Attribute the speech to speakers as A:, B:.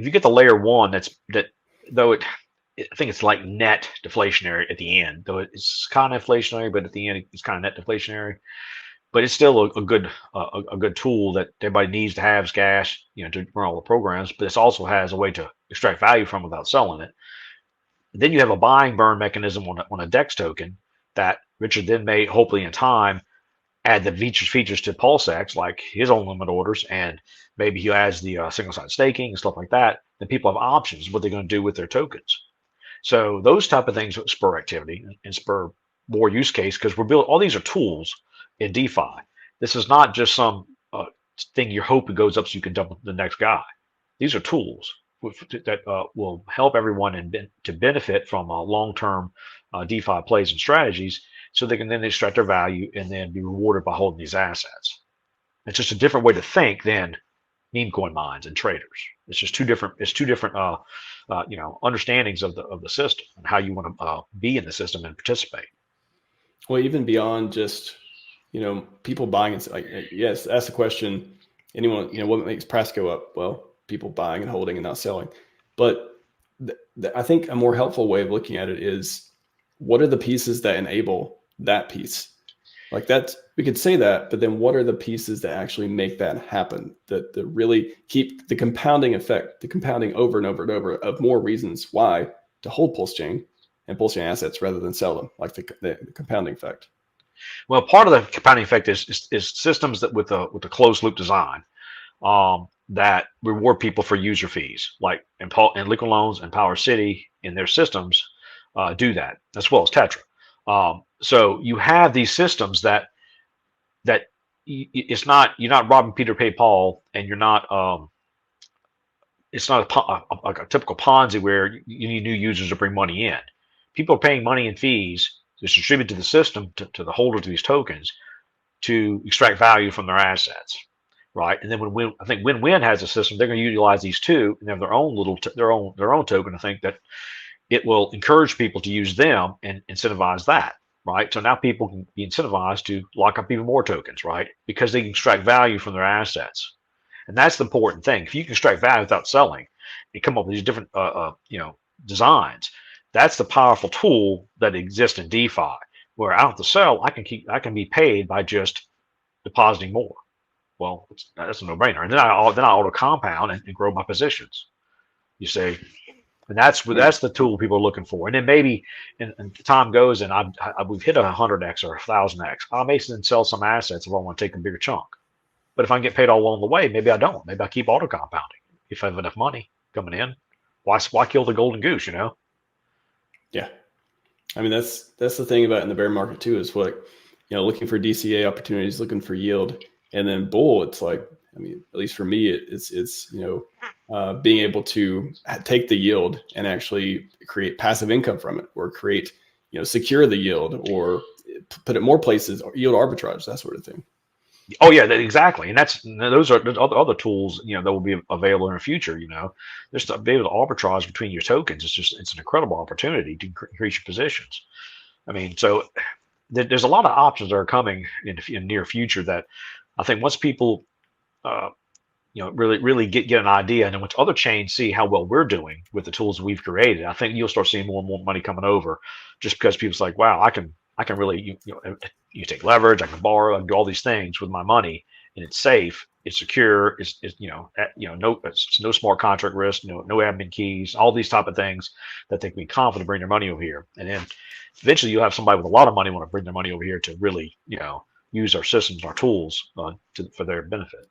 A: if you get the layer one, though I think it's like net deflationary at the end, though it's kind of inflationary, but at the end it's kind of net deflationary. But it's still a good tool that everybody needs to have as gas, to run all the programs. But it also has a way to extract value from without selling it. And then you have a buying burn mechanism on a DEX token that Richard then may hopefully in time add the features to PulseX, like his own limit orders, and maybe he adds the single side staking and stuff like that. Then people have options what they're going to do with their tokens. So those type of things spur activity and spur more use case, because we're building all these are tools in DeFi. This is not just some thing you're hoping goes up so you can dump the next guy. These are tools that will help everyone to benefit from long-term DeFi plays and strategies, so they can then extract their value and then be rewarded by holding these assets. It's just a different way to think than meme coin mines and traders. It's just two different. It's two different, understandings of the system and how you want to be in the system and participate.
B: Well, even beyond just people buying and like, yes, ask the question. Anyone, what makes price go up? Well, people buying and holding and not selling. But I think a more helpful way of looking at it is, what are the pieces that enable that piece? Like that, we could say that, but then what are the pieces that actually make that happen? That really keep the compounding effect, the compounding over and over and over of more reasons why to hold PulseChain and PulseChain assets rather than sell them, like the compounding effect.
A: Well, part of the compounding effect is systems that with a closed loop design that reward people for user fees, like in Liquid Loans and Power City in their systems do that, as well as Tetra. So you have these systems that it's not, you're not robbing Peter to pay Paul, and you're not it's not like a typical Ponzi where you need new users to bring money in. People are paying money in fees to distribute to the system, to the holders of these tokens, to extract value from their assets, right? And then I think Win-Win has a system, they're going to utilize these too, and have their own their own token. I think that it will encourage people to use them and incentivize that, right? So now people can be incentivized to lock up even more tokens, right? Because they can extract value from their assets. And that's the important thing. If you can extract value without selling and come up with these different designs, that's the powerful tool that exists in DeFi, where I don't have to sell. I can be paid by just depositing more. Well, that's a no-brainer. And then I auto compound and grow my positions. You see, and that's the tool people are looking for. And then maybe, and time goes, and we've hit 100x or 1,000x. I may then sell some assets if I want to take a bigger chunk. But if I get paid all along the way, maybe I don't. Maybe I keep auto compounding if I have enough money coming in. Why kill the golden goose?
B: Yeah, I mean that's the thing about in the bear market too, is what looking for DCA opportunities, looking for yield, and then bull. It's like, I mean, at least for me, it's being able to take the yield and actually create passive income from it, or create secure the yield, or put it more places, or yield arbitrage, that sort of thing.
A: Oh yeah, exactly, and those are other tools that will be available in the future. Just to be able to arbitrage between your tokens. It's an incredible opportunity to increase your positions. I mean, so there's a lot of options that are coming in the near future that I think once people really get an idea, and then once other chains see how well we're doing with the tools we've created, I think you'll start seeing more and more money coming over, just because people's like, wow, I can really you take leverage, I can borrow, I can do all these things with my money, and it's safe, it's secure, it's no smart contract risk, no admin keys, all these type of things that they can be confident to bring their money over here. And then eventually you'll have somebody with a lot of money want to bring their money over here to really use our systems, our tools for their benefit.